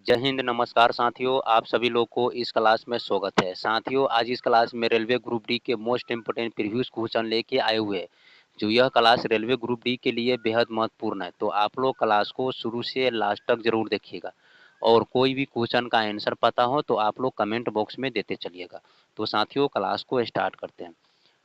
जय हिंद, नमस्कार साथियों, आप सभी लोग को इस क्लास में स्वागत है। साथियों, आज इस क्लास में रेलवे ग्रुप डी के मोस्ट इम्पोर्टेंट प्रीवियस क्वेश्चन लेके आए हुए हैं। जो यह क्लास रेलवे ग्रुप डी के लिए बेहद महत्वपूर्ण है, तो आप लोग क्लास को शुरू से लास्ट तक जरूर देखिएगा और कोई भी क्वेश्चन का आंसर पता हो तो आप लोग कमेंट बॉक्स में देते चलिएगा। तो साथियों, क्लास को स्टार्ट करते हैं।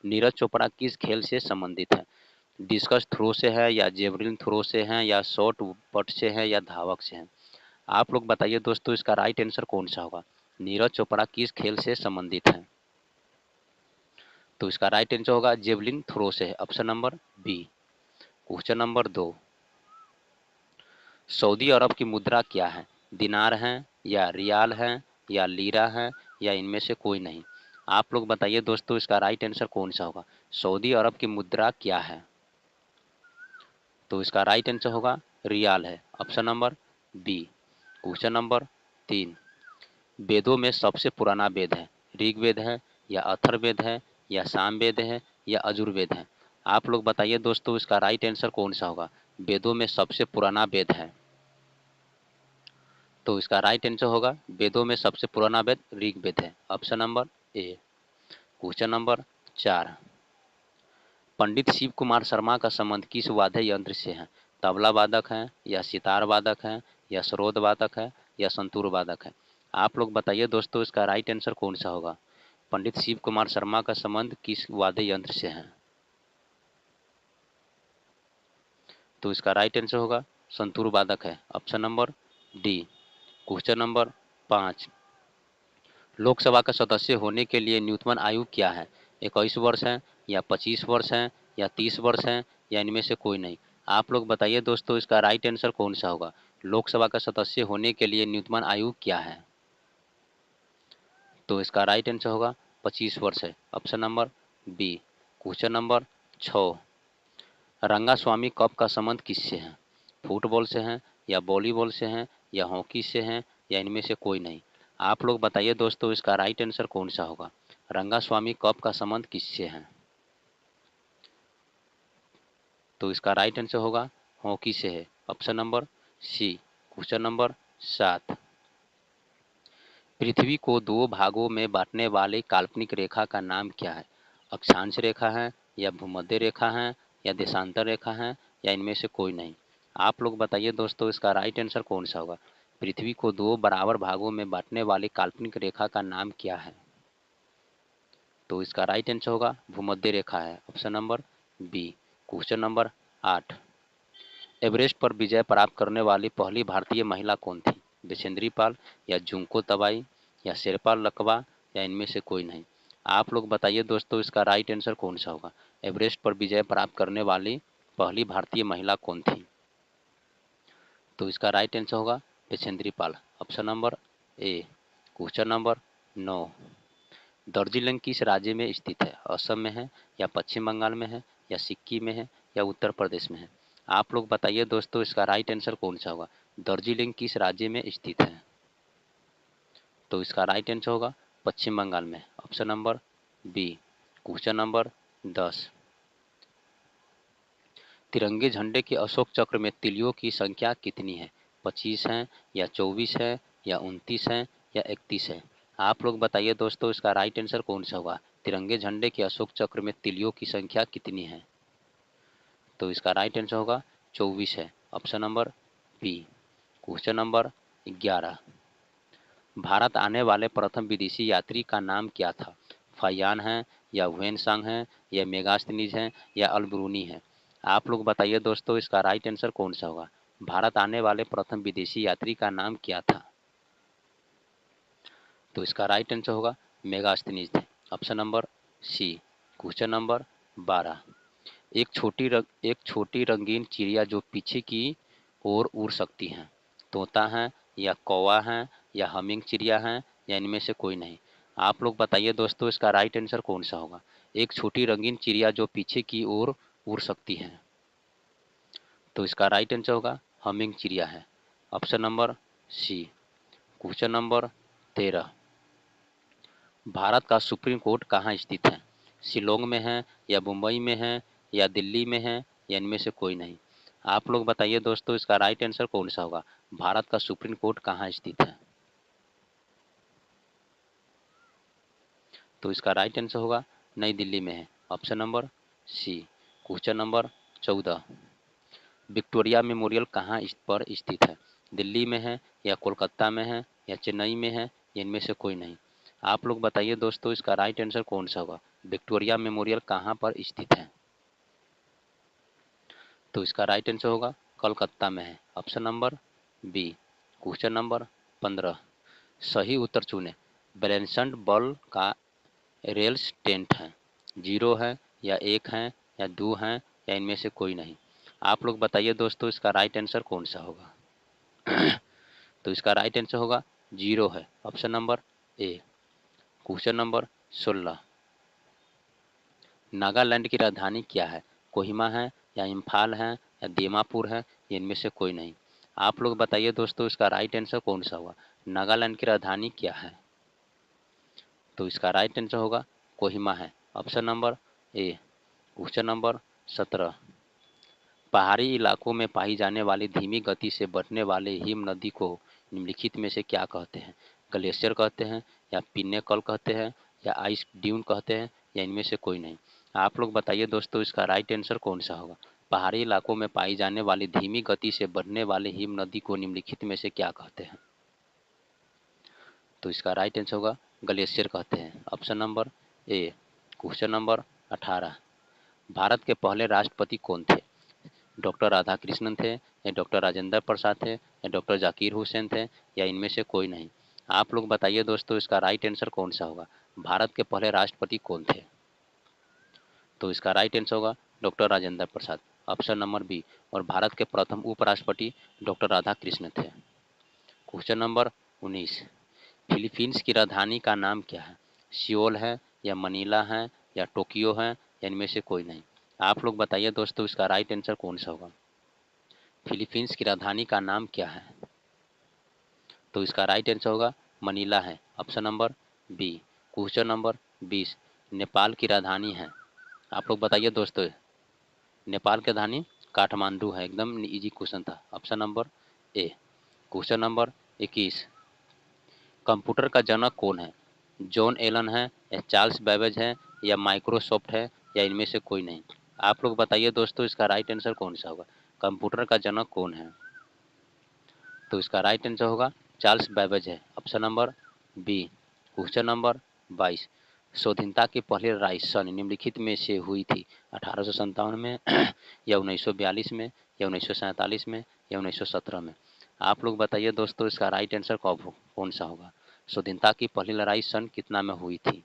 नीरज चोपड़ा किस खेल से संबंधित है? डिस्कस थ्रो से है या जेवलिन थ्रो से है या शॉट पट से है या धावक से है? आप लोग बताइए दोस्तों, इसका राइट आंसर कौन सा होगा? नीरज चोपड़ा किस खेल से संबंधित है? तो इसका राइट आंसर होगा जेवलिन थ्रो से है, option number B. Question number 2, सऊदी अरब की मुद्रा क्या है? दिनार है या रियाल है या लीरा है या इनमें से कोई नहीं? आप लोग बताइए दोस्तों, इसका राइट आंसर कौन सा होगा? सऊदी अरब की मुद्रा क्या है? तो इसका राइट आंसर होगा रियाल है, option number B. Question number 3, वेदों में सबसे पुराना वेद है? ऋग्वेद है या अथर्ववेद है या सामवेद है या यजुर्वेद है? आप लोग बताइए दोस्तों, इसका राइट आंसर कौन सा होगा? वेदों में सबसे पुराना वेद है, तो इसका राइट आंसर होगा वेदों में सबसे पुराना वेद ऋग्वेद है, option number A. Question number 4, पंडित शिव कुमार शर्मा का संबंध किस वाद्य यंत्र से है? तबला वादक है या सितार वादक है या सरोद वादक है या संतूर वादक है? आप लोग बताइए दोस्तों, इसका राइट आंसर कौन सा होगा? पंडित शिव कुमार शर्मा का संबंध किस वाद्य यंत्र से है? तो इसका राइट आंसर होगा संतूर वादक है, option number D. Question number 5, Lok Sabha का सदस्य होने के लिए न्यूनतम आयु क्या है? 21 वर्ष है या 25 वर्ष है या 30 वर्ष है या इनमें से कोई नहीं? आप लोग बताइए दोस्तों, इसका राइट आंसर कौन सा होगा? लोकसभा का सदस्य होने के लिए न्यूनतम आयु क्या है? तो इसका राइट आंसर होगा 25 वर्ष है, option number B. Question number 6, Rangaswamy cup का संबंध किससे है? फुटबॉल से है या वॉलीबॉल से है या हॉकी से है या इनमें से कोई नहीं? आप लोग बताइए दोस्तों, इसका राइट आंसर कौन सा होगा? रंगास्वामी कप का संबंध किससे है? तो इसका राइट आंसर होगा हॉकी से है, option number C. Question number 7, पृथ्वी को दो भागों में बांटने वाली काल्पनिक रेखा का नाम क्या है? अक्षांश रेखा है या भूमध्य रेखा है या देशांतर रेखा है या इनमें से कोई नहीं? आप लोग बताइए दोस्तों, इसका राइट आंसर कौन सा होगा? पृथ्वी को दो बराबर भागों में बांटने वाली काल्पनिक रेखा का नाम क्या है? तो इसका राइट आंसर होगा भूमध्य रेखा है, option number B. Question number 8, Everest पर विजय प्राप्त करने वाली पहली भारतीय महिला कौन थी? बिशेंद्री पाल या जुंको तबाई या शेरपा लकवा या इनमें से कोई नहीं? आप लोग बताइए दोस्तों, इसका राइट आंसर कौन सा होगा? एवरेस्ट पर विजय प्राप्त करने वाली पहली भारतीय महिला कौन थी? तो इसका राइट आंसर होगा Bachendri Pal, option number A. Question number 9, Darjeeling किस राज्य में स्थित है? असम में है या पश्चिम बंगाल में है या सिक्किम में है या उत्तर प्रदेश में है? आप लोग बताइए दोस्तों, इसका राइट आंसर कौन सा होगा? दार्जिलिंग किस राज्य में स्थित है? तो इसका राइट आंसर होगा पश्चिम बंगाल में, option number B. Question number 10, तिरंगे झंडे के अशोक चक्र में तिलियों की संख्या कितनी है? 25 है या 24 है या 29 है या 31 है? आप लोग बताइए दोस्तों, इसका राइट आंसर कौन सा होगा? तिरंगे झंडे के अशोक चक्र में तिलियों की संख्या कितनी है? तो इसका राइट आंसर होगा 24 है, option number B. Question number 11, Bharat आने वाले प्रथम विदेशी यात्री का नाम क्या था? फयान है या हुएनसांग है या मेगास्थनीज है या अल्बरूनी है? आप लोग बताइए दोस्तों, इसका राइट आंसर कौन सा होगा? भारत आने वाले प्रथम विदेशी यात्री का नाम क्या था? तो इसका राइट आंसर होगा मेगास्थनीज थे, option number C. Question number 12, एक छोटी रंगीन चिड़िया जो पीछे की ओर उड़ सकती है, तोता है या कौवा है या हमिंग चिड़िया है या इनमें से कोई नहीं? आप लोग बताइए दोस्तों, इसका राइट आंसर कौन सा होगा? एक छोटी रंगीन चिड़िया जो पीछे की ओर उड़ सकती है, तो इसका राइट आंसर होगा हमिंग चिड़िया है, option number C. Question number 13, Bharat का सुप्रीम कोर्ट कहाँ स्थित है? शिलोंग में है या मुंबई में है या दिल्ली में है या इनमें से कोई नहीं? आप लोग बताइए दोस्तों, इसका राइट आंसर कौन सा होगा? भारत का सुप्रीम कोर्ट कहाँ स्थित है? तो इसका राइट आंसर होगा नई दिल्ली में है, option number C. Question number 14, Victoria memorial कहाँ पर स्थित है? दिल्ली में है या कोलकाता में है या चेन्नई में है या इनमें से कोई नहीं? आप लोग बताइए दोस्तों, इसका राइट आंसर कौन सा होगा? विक्टोरिया मेमोरियल कहाँ पर स्थित है? तो इसका राइट आंसर होगा कोलकाता में है, option number B. Question number 15, सही उत्तर चुने। बैलेंस्ड बॉल का रेल्स टेंट है, जीरो है या एक है या दो है या इनमें से कोई नहीं? आप लोग बताइए दोस्तों, इसका राइट आंसर कौन सा होगा? तो इसका राइट आंसर होगा जीरो है, option number A. Question number 16, Nagaland की राजधानी क्या है? कोहिमा है या इम्फाल है या दीमापुर है या इनमें से कोई नहीं? आप लोग बताइए दोस्तों, इसका राइट आंसर कौन सा होगा? नागालैंड की राजधानी क्या है? तो इसका राइट आंसर होगा कोहिमा है, option number A. Question number 17, पहाड़ी इलाकों में पाई जाने वाली धीमी गति से बढ़ने वाले हिम नदी को निम्नलिखित में से क्या कहते हैं? ग्लेशियर कहते हैं या पिन्नेकल कहते हैं या आइस ड्यून कहते हैं या इनमें से कोई नहीं? आप लोग बताइए दोस्तों, इसका राइट आंसर कौन सा होगा? पहाड़ी इलाकों में पाई जाने वाली धीमी गति से बढ़ने वाले हिम नदी को निम्नलिखित में से क्या कहते हैं? तो इसका राइट आंसर होगा ग्लेशियर कहते हैं, option number A. Question number 18, Bharat के पहले राष्ट्रपति कौन थे? डॉक्टर राधाकृष्णन थे या डॉक्टर राजेंद्र प्रसाद थे या डॉक्टर जाकिर हुसैन थे या इनमें से कोई नहीं? आप लोग बताइए दोस्तों, इसका राइट आंसर कौन सा होगा? भारत के पहले राष्ट्रपति कौन थे? तो इसका राइट आंसर होगा doctor Rajendra Prasad, option number B. और भारत के प्रथम उपराष्ट्रपति डॉक्टर राधाकृष्ण थे। क्वेश्चन नंबर 19, फिलीपींस की राजधानी का नाम क्या है? सियोल है या मनीला है या टोक्यो है या इनमें से कोई नहीं? आप लोग बताइए दोस्तों, इसका राइट आंसर कौन सा होगा? फिलीपींस की राजधानी का नाम क्या है? तो इसका राइट आंसर होगा मनीला है, option number B. Question number 20, Nepal की राजधानी है। आप लोग बताइए दोस्तों, नेपाल की राजधानी काठमांडू है। एकदम इजी क्वेश्चन था, option number A. Question number 21, computer का जनक कौन है? जॉन एलन है या चार्ल्स बेबेज है या माइक्रोसॉफ्ट है या इनमें से कोई नहीं? आप लोग बताइए दोस्तों, इसका राइट आंसर कौन सा होगा? कंप्यूटर का जनक कौन है? तो इसका राइट आंसर होगा चार्ल्स बेबेज है, option number B. Question number 22, स्वाधीनता की पहली राइसन निम्नलिखित में से हुई थी? 1857 में या 1942 में या 1947 में या 1917 में? आप लोग बताइए दोस्तों, इसका राइट आंसर कौन सा होगा? स्वाधीनता की पहली लड़ाई सन कितना में हुई थी?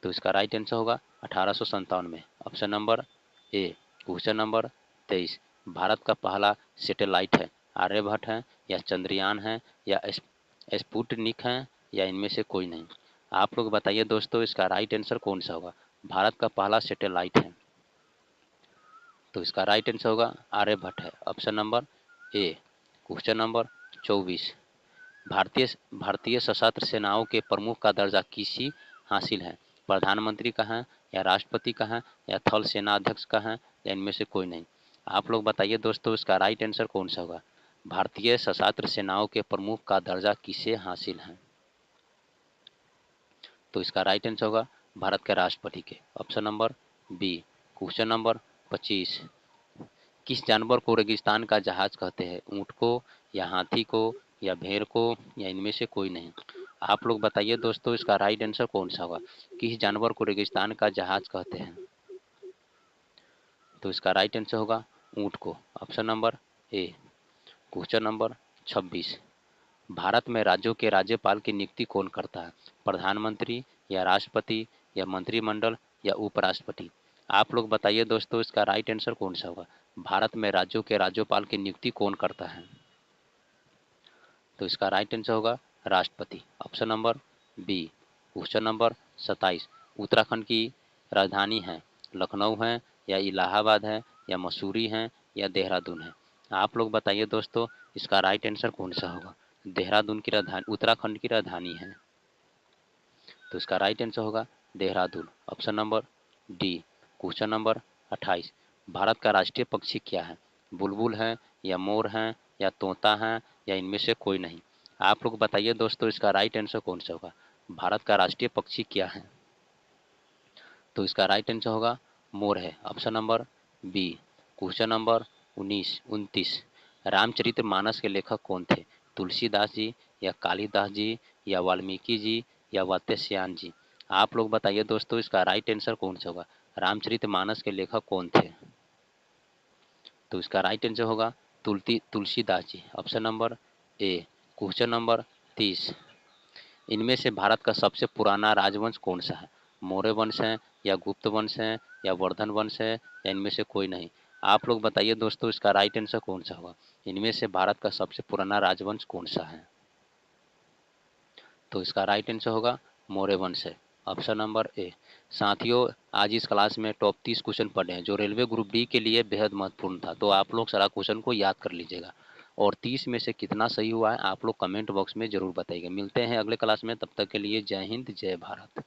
तो इसका राइट आंसर होगा 1857 में, option number A. Question number 23, Bharat का पहला सैटेलाइट है आर्यभट्ट है या चंद्रयान है या स्पुतनिक है या इनमें से कोई नहीं? आप लोग बताइए दोस्तों, इसका राइट आंसर कौन सा होगा? भारत का पहला सैटेलाइट है, तो इसका राइट आंसर होगा आर्यभट्ट है, option number A. Question number 24, भारतीय भारतीय सशस्त्र सेनाओं के प्रमुख का दर्जा किसी हासिल है? प्रधानमंत्री का है या राष्ट्रपति का है या थल सेना अध्यक्ष का है या इनमें से कोई नहीं? आप लोग बताइए दोस्तों, इसका राइट आंसर कौन सा होगा? भारतीय सशस्त्र सेनाओं के प्रमुख का दर्जा किसे हासिल है? तो इसका राइट आंसर होगा भारत के राष्ट्रपति के, option number B. Question number 25, किस जानवर को रेगिस्तान का जहाज कहते हैं? ऊँट को या हाथी को या भेड़ को या इनमें से कोई नहीं? आप लोग बताइए दोस्तों, इसका राइट आंसर कौन सा होगा? किस जानवर को रेगिस्तान का जहाज कहते हैं? तो इसका राइट आंसर होगा ऊँट को, option number A. Question number 26, Bharat में राज्यों के राज्यपाल की नियुक्ति कौन करता है? प्रधानमंत्री या राष्ट्रपति या मंत्रिमंडल या उपराष्ट्रपति? आप लोग बताइए दोस्तों, इसका राइट आंसर कौन सा होगा? भारत में राज्यों के राज्यपाल की नियुक्ति कौन करता है? तो इसका राइट आंसर होगा राष्ट्रपति, option number B. Question number 27, Uttarakhand की राजधानी है लखनऊ है या इलाहाबाद है या मसूरी है या देहरादून है? आप लोग बताइए दोस्तों, इसका राइट आंसर कौन सा होगा? देहरादून की राजधानी उत्तराखंड की राजधानी है, तो इसका राइट आंसर होगा Dehradun, option number D. Question number 28, Bharat का राष्ट्रीय पक्षी क्या है? बुलबुल है या मोर है या तोता है या इनमें से कोई नहीं? आप लोग बताइए दोस्तों, इसका राइट आंसर कौन सा होगा? भारत का राष्ट्रीय पक्षी क्या है? तो इसका राइट आंसर होगा मोर है, option number B. Question number 29 Ramcharitmanas के लेखक कौन थे? तुलसीदास जी या कालिदास जी या वाल्मीकि जी या वात्स्यायन जी? आप लोग बताइए दोस्तों, इसका राइट आंसर कौन सा होगा? रामचरितमानस के लेखक कौन थे? तो इसका राइट आंसर होगा Tulsidas ji, option number A. Question number 30 इनमें से भारत का सबसे पुराना राजवंश कौन सा है? मौर्य वंश है या गुप्त वंश है या वर्धन वंश है या इनमें से कोई नहीं? आप लोग बताइए दोस्तों, इसका राइट आंसर कौन सा होगा? इनमें से भारत का सबसे पुराना राजवंश कौन सा है? तो इसका राइट आंसर होगा मौर्य वंश है, ऑप्शन नंबर ए। साथियों, आज इस क्लास में टॉप 30 क्वेश्चन पढ़े हैं जो रेलवे ग्रुप डी के लिए बेहद महत्वपूर्ण था। तो आप लोग सारा क्वेश्चन को याद कर लीजिएगा और 30 में से कितना सही हुआ है आप लोग कमेंट बॉक्स में जरूर बताइएगा। मिलते हैं अगले क्लास में, तब तक के लिए जय हिंद जय भारत।